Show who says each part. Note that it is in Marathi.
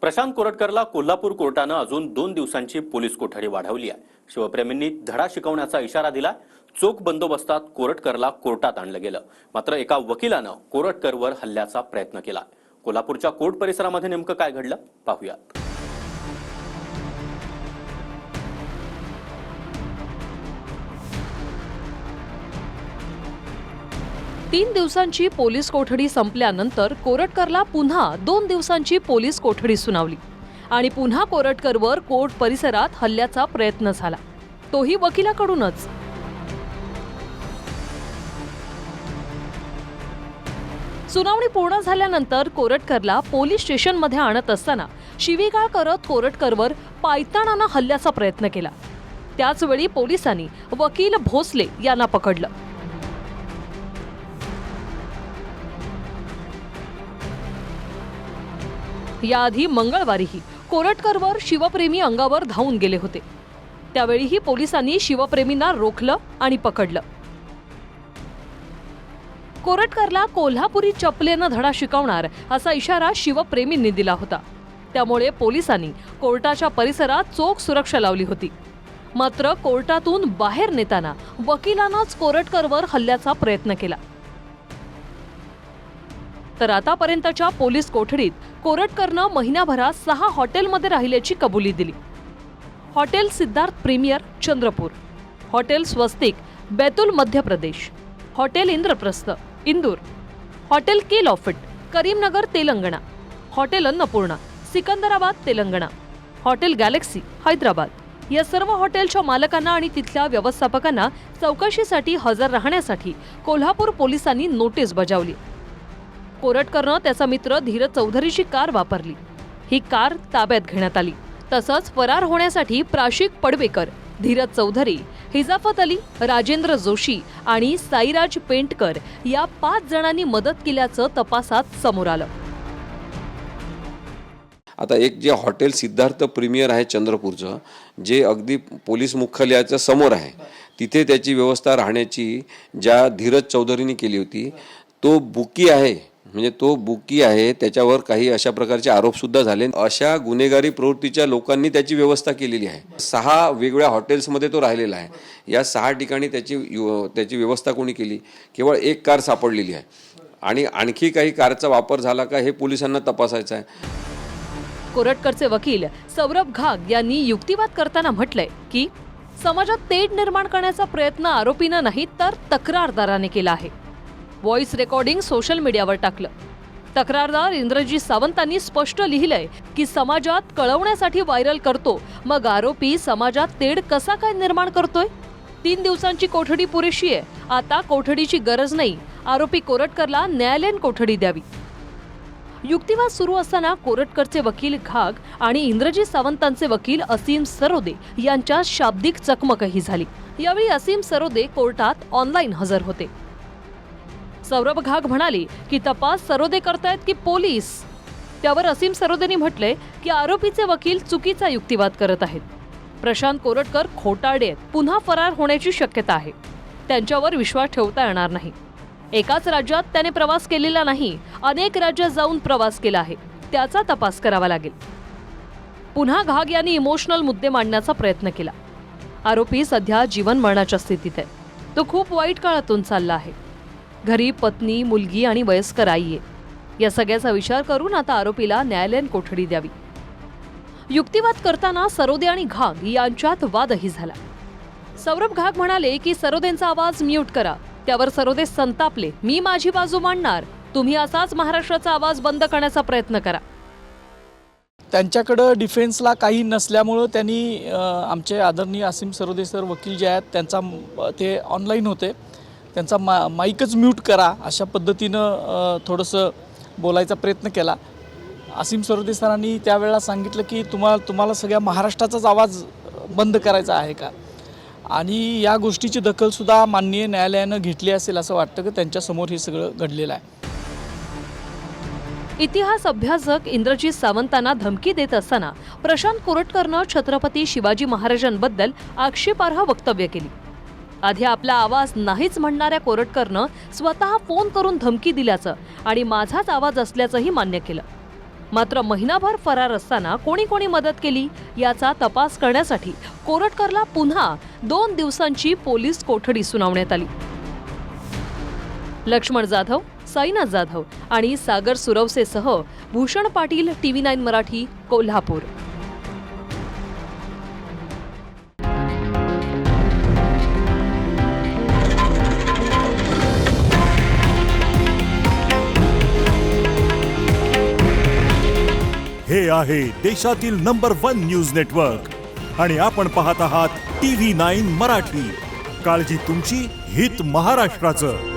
Speaker 1: प्रशांत कोरटकरला कोल्हापूर कोर्टानं अजून 2 दिवसांची पोलीस कोठडी वाढवली आहे। शिवप्रेमींनी धडा शिकवण्याचा इशारा दिला। चोख बंदोबस्तात कोरटकरला कोर्टात आणलं गेलं। मात्र एका वकिलानं कोरटकरवर हल्ल्याचा प्रयत्न केला। कोल्हापूरच्या कोर्ट परिसरामध्ये नेमकं काय घडलं पाहूयात।
Speaker 2: 3 दिवसांची पोलीस कोठडी संपल्यानंतर कोरटकरला पुन्हा 2 दिवसांची पोलीस कोठडी सुनावली आणि पुन्हा कोरटकरवर कोर्ट परिसरात हल्ल्याचा प्रयत्न झाला, तोही वकिलाकडूनच। सुनावणी पूर्ण झाल्यानंतर कोरटकरला पोलीस स्टेशनमध्ये आणत असताना शिवीगाळ करत कोरटकरवर पायताणानं हल्ल्याचा प्रयत्न केला। त्याचवेळी पोलिसांनी वकील भोसले यांना पकडलं। याआधी मंगळवारीही कोरटकरवर शिवप्रेमी अंगावर धावून गेले होते। त्यावेळीही पोलिसांनी शिवप्रेमींना रोखलं आणि पकडलं। कोरटकरला कोल्हापुरी चपलेनं धडा शिकवणार असा इशारा शिवप्रेमींनी दिला होता। त्यामुळे पोलिसांनी कोर्टाच्या परिसरात चोख सुरक्षा लावली होती। मात्र कोर्टातून बाहेर नेताना वकिलांनाच कोरटकरवर हल्ल्याचा प्रयत्न केला। तर आतापर्यंतच्या पोलीस कोठडीत कोरटकरनं महिनाभरात 6 हॉटेलमध्ये राहिल्याची कबुली दिली। Hotel Siddharth premier Chandrapur, hotel Swastik Betul Madhya Pradesh, hotel Indraprastha Indore, hotel K लॉफिट Karimnagar Telangana, hotel Annapurna Secunderabad Telangana, hotel galaxy Hyderabad या सर्व हॉटेलच्या मालकांना आणि तिथल्या व्यवस्थापकांना चौकशीसाठी हजर राहण्यासाठी कोल्हापूर पोलिसांनी नोटीस बजावली। कोरटकरनं त्याचा मित्र धीरज चौधरीची कार वापरली। ही कार ताब्यात घेण्यात आली। तसंच फरार होण्यासाठी प्राशिक पडवेकर, धीरज चौधरी, हिजाफत अली, राजेंद्र जोशी आणि साईराज पेंटकर या 5 जणांनी मदत केल्याचं तपासात समोर आलं।
Speaker 3: आता एक जे हॉटेल सिद्धार्थ प्रीमियर आहे चंद्रपूरचं, जे अगदी पोलीस मुख्यालयाच्या समोर आहे, तिथे त्याची व्यवस्था राहण्याची ज्या धीरज चौधरींनी केली होती, तो बुकी आहे, म्हणजे तो बुकी आहे, त्याच्यावर काही अशा प्रकारचे आरोप सुद्धा झाले। अशा गुन्हेगारी प्रवृत्तीच्या लोकांनी त्याची व्यवस्था केलेली आहे। 6 वेगवेगळ्या हॉटेल्समध्ये तो राहिलेला आहे। या 6 ठिकाणी त्याची व्यवस्था कोणी केली? केवळ एक कार सापडलेली आहे आणि आणखी काही कारचा वापर झाला का हे पोलिसांना तपासायचं आहे।
Speaker 2: कोरटकरचे वकील सौरभ घाग यांनी युक्तिवाद करताना म्हटलंय की समाजात तेढ निर्माण करण्याचा प्रयत्न आरोपीनं नाही तर तक्रारदाराने केला आहे। व्हॉइस रेकॉर्डिंग सोशल मीडियावर टाकलं। तक्रारदार इंद्रजीत सावंतांनी स्पष्ट लिहिलंय की समाजात कळवण्यासाठी व्हायरल करतो, मग आरोपी समाजात तेढ कसा काय निर्माण करतोय? 3 दिवसांची कोठडी पुरेशी आहे, आता कोठडीची गरज नाही। आरोपी कोरटकरला न्यायालयीन कोठडी द्यावी। युक्तिवाद सुरू असताना कोरटकरचे वकील घाग आणि इंद्रजीत सावंतांचे वकील असीम सरोदे यांच्यात शाब्दिक चकमकही झाली। यावेळी असीम सरोदे कोर्टात ऑनलाईन हजर होते। सौरभ घाग म्हणाले की तपास सरोदे करतायत की पोलीस? त्यावर असीम सरोदेंनी म्हटले की आरोपीचे वकील चुकीचा युक्तिवाद करत आहेत। प्रशांत कोरटकर खोटारडे आहेत, पुन्हा फरार होण्याची शक्यता आहे। त्यांच्यावर विश्वास ठेवता येणार नाही। एकाच राज्यात त्याने प्रवास केलेला नाही, अनेक राज्यात जाऊन प्रवास केला आहे, त्याचा तपास करावा लागेल। पुन्हा घाग यांनी इमोशनल मुद्दे मांडण्याचा प्रयत्न केला। आरोपी सध्या जीवन मरणाच्या स्थितीत आहे। तो खूप वाईट काळातून चालला आहे। घरी पत्नी, मुलगी आणि वयस्कर आई आहे। या सगळ्याचा विचार करून आता आरोपीला न्यायालयीन कोठडी द्यावी। युक्तिवाद करताना सरोदे आणि घाग यांच्यात वादही झाला। सौरभ घाग म्हणाले की सरोदेंचा आवाज म्यूट करा। त्यावर सरोदे संतापले, मी माझी बाजू मांडणार, तुम्ही असाच महाराष्ट्राचा आवाज बंद करण्याचा प्रयत्न करा।
Speaker 4: त्यांच्याकडे डिफेन्सला काही नसल्यामुळं त्यांनी आमचे आदरणीय असीम सरोदे सर वकील जे आहेत त्यांचा ते ऑनलाईन होते, त्यांचा माईकच म्यूट करा अशा पद्धतीनं थोडंसं बोलायचा प्रयत्न केला। असीम सरोदे सरांनी त्यावेळेला सांगितलं की तुम्हाला सगळ्या महाराष्ट्राचाच आवाज बंद करायचा आहे का? आणि या गोष्टीची दखलसुद्धा माननीय न्यायालयानं घेतली असेल असं वाटतं की त्यांच्यासमोर हे सगळं घडलेलं आहे।
Speaker 2: इतिहास अभ्यासक इंद्रजीत सावंतांना धमकी देत असताना प्रशांत कोरटकरनं छत्रपती शिवाजी महाराजांबद्दल आक्षेपार्ह वक्तव्य केली। आधी आपला आवाज नाहीच म्हणणाऱ्या कोरटकरनं स्वतः फोन करून धमकी दिल्याचं आणि माझाच आवाज असल्याचंही मान्य केलं। मात्र महिनाभर फरार असताना कोणी कोणी मदत केली याचा तपास करण्यासाठी कोरटकरला पुन्हा 2 दिवसांची पोलीस कोठडी सुनावण्यात आली. लक्ष्मण जाधव, साईनाथ जाधव आणि सागर सुरवसेसह भूषण पाटील, TV9 मराठी, कोल्हापूर.
Speaker 5: हे आहे देशातील नंबर 1 न्यूज नेटवर्क आणि आपण पाहत आहात TV9 मराठी. काळजी तुमची, हित महाराष्ट्राचं.